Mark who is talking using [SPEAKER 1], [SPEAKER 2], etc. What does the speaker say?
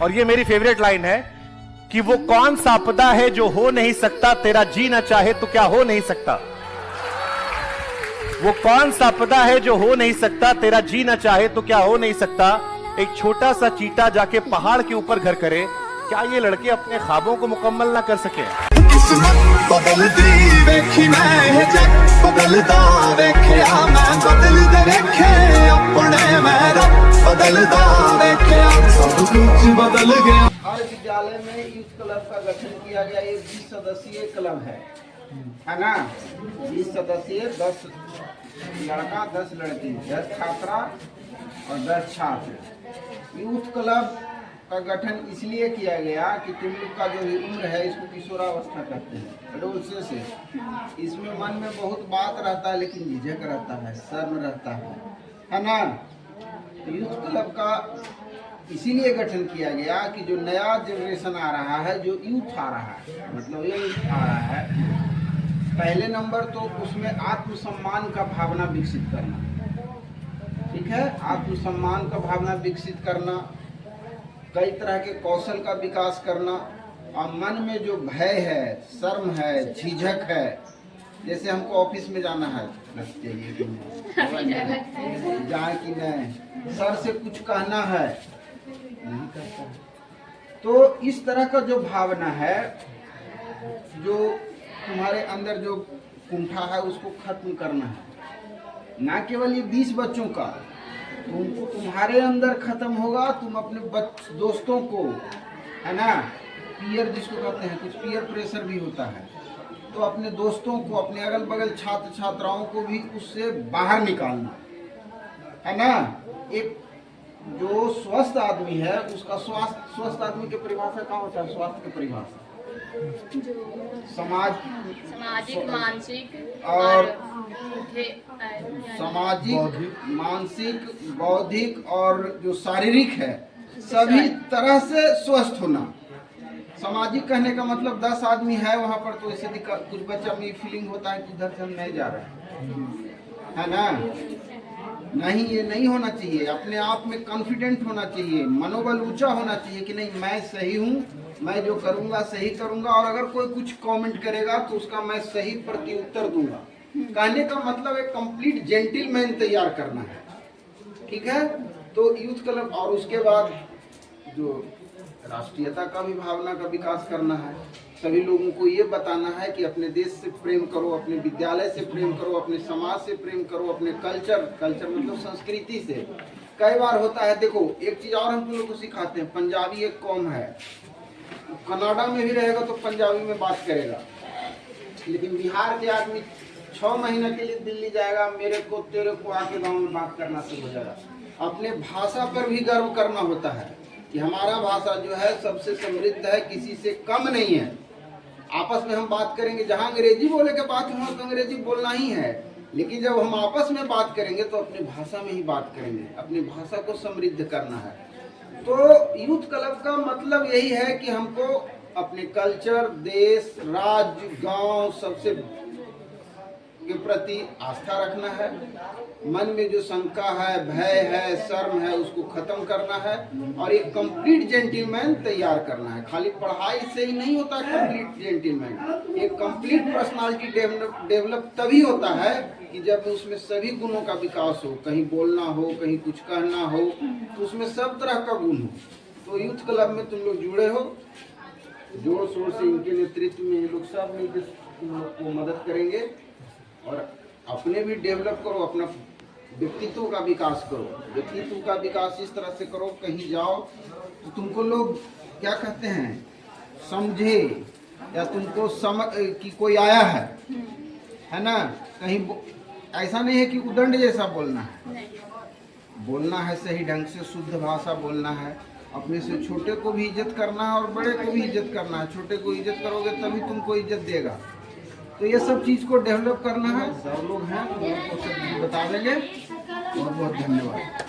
[SPEAKER 1] और ये मेरी फेवरेट लाइन है कि वो कौन सा आपदा है जो हो नहीं सकता, तेरा जी न चाहे तो क्या हो नहीं सकता। वो कौन सा आपदा है जो हो नहीं सकता, तेरा जी न चाहे तो क्या हो नहीं सकता। एक छोटा सा चीटा जाके पहाड़ के ऊपर घर करे, क्या ये लड़के अपने ख्वाबों को मुकम्मल ना कर सके।
[SPEAKER 2] हर विद्यालय में यूथ क्लब का गठन किया गया। ये 20 सदस्यीय क्लब है ना। 20 सदस्यीय, 10 लड़का 10 लड़की, 10 छात्रा और 10 छात्र। यूथ क्लब का गठन इसलिए किया गया कि तुम लोग का जो उम्र है इसको किशोरावस्था कहते हैं, एडोलसेंस से। इसमें मन में बहुत बात रहता है लेकिन झिझक रहता है, शर्म रहता है ना। तो यूथ क्लब का इसीलिए गठन किया गया कि जो नया जनरेशन आ रहा है, जो यूथ आ रहा है, मतलब ये यूथ आ रहा है, पहले नंबर तो उसमें आत्मसम्मान का भावना विकसित करना। ठीक है, आत्मसम्मान का भावना विकसित करना, कई तरह के कौशल का विकास करना, और मन में जो भय है, शर्म है, झिझक है, जैसे हमको ऑफिस में जाना है, जाए कि नहीं, सर से कुछ कहना है, नहीं करता है। तो इस तरह का जो भावना है, जो तुम्हारे अंदर जो कुंठा है उसको खत्म करना है। ना केवल ये 20 बच्चों का, तुमको तुम्हारे अंदर खत्म होगा। तुम अपने दोस्तों को, है ना, पीयर जिसको कहते हैं, कुछ पीयर प्रेशर भी होता है, तो अपने दोस्तों को, अपने अगल बगल छात्र छात्राओं को भी उससे बाहर निकालना है ना। एक जो स्वस्थ आदमी है उसका स्वस्थ आदमी की परिभाषा क्या होता है? स्वास्थ्य की परिभाषा
[SPEAKER 3] सामाजिक, मानसिक
[SPEAKER 2] और सामाजिक, मानसिक, बौद्धिक और जो शारीरिक है, सभी तरह से स्वस्थ होना। सामाजिक कहने का मतलब 10 आदमी है वहाँ पर, तो इससे कुछ बच्चा में फीलिंग होता है कि इधर से हम नहीं जा रहे है ना। नहीं, ये नहीं होना चाहिए। अपने आप में कॉन्फिडेंट होना चाहिए, मनोबल ऊंचा होना चाहिए कि नहीं, मैं सही हूँ, मैं जो करूँगा सही करूँगा, और अगर कोई कुछ कमेंट करेगा तो उसका मैं सही प्रत्युत्तर दूंगा। कहने का मतलब एक कंप्लीट जेंटलमैन तैयार करना है। ठीक है, तो यूथ क्लब, और उसके बाद जो राष्ट्रीयता का भी भावना का विकास करना है। सभी लोगों को ये बताना है कि अपने देश से प्रेम करो, अपने विद्यालय से प्रेम करो, अपने समाज से प्रेम करो, अपने कल्चर मतलब संस्कृति से। कई बार होता है, देखो एक चीज और हम तुम लोग को सिखाते हैं, पंजाबी एक कौम है, कनाडा में भी रहेगा तो पंजाबी में बात करेगा, लेकिन बिहार के आदमी 6 महीने के लिए दिल्ली जाएगा, मेरे को तेरे को आके गाँव में बात करना शुरू हो जाएगा। अपने भाषा पर भी गर्व करना होता है कि हमारा भाषा जो है सबसे समृद्ध है, किसी से कम नहीं है। आपस में हम बात करेंगे, जहाँ अंग्रेजी बोले के बात वहाँ तो अंग्रेजी बोलना ही है, लेकिन जब हम आपस में बात करेंगे तो अपनी भाषा में ही बात करेंगे, अपनी भाषा को समृद्ध करना है। तो यूथ क्लब का मतलब यही है कि हमको अपने कल्चर, देश, राज्य, गांव सबसे के प्रति आस्था रखना है। मन में जो शंका है, भय है, शर्म है, उसको खत्म करना है, और एक कंप्लीट जेंटलमैन तैयार करना है। खाली पढ़ाई से ही नहीं होता कंप्लीट जेंटलमैन। एक कंप्लीट पर्सनालिटी डेवलप तभी होता है कि जब उसमें सभी गुणों का विकास हो, कहीं बोलना हो, कहीं कुछ कहना हो, तो उसमें सब तरह का गुण हो। तो यूथ क्लब में तुम लोग जुड़े हो, जोर शोर से इनके नेतृत्व में ये लोग सब मिलकर तुम लोग को मदद करेंगे, और अपने भी डेवलप करो, अपना व्यक्तित्व का विकास करो। व्यक्तित्व का विकास इस तरह से करो, कहीं जाओ तो तुमको लोग क्या कहते हैं, समझे, या तुमको समझ कि कोई आया है ना। कहीं ऐसा नहीं है कि उदंड जैसा बोलना है, बोलना है सही ढंग से, शुद्ध भाषा बोलना है। अपने से छोटे को भी इज्जत करना है और बड़े को भी इज्जत करना है। छोटे को इज्जत करोगे तभी तुमको इज्जत देगा। तो ये सब चीज़ को डेवलप करना है। सब लोग हैं, उनको सब बता देंगे। बहुत बहुत धन्यवाद।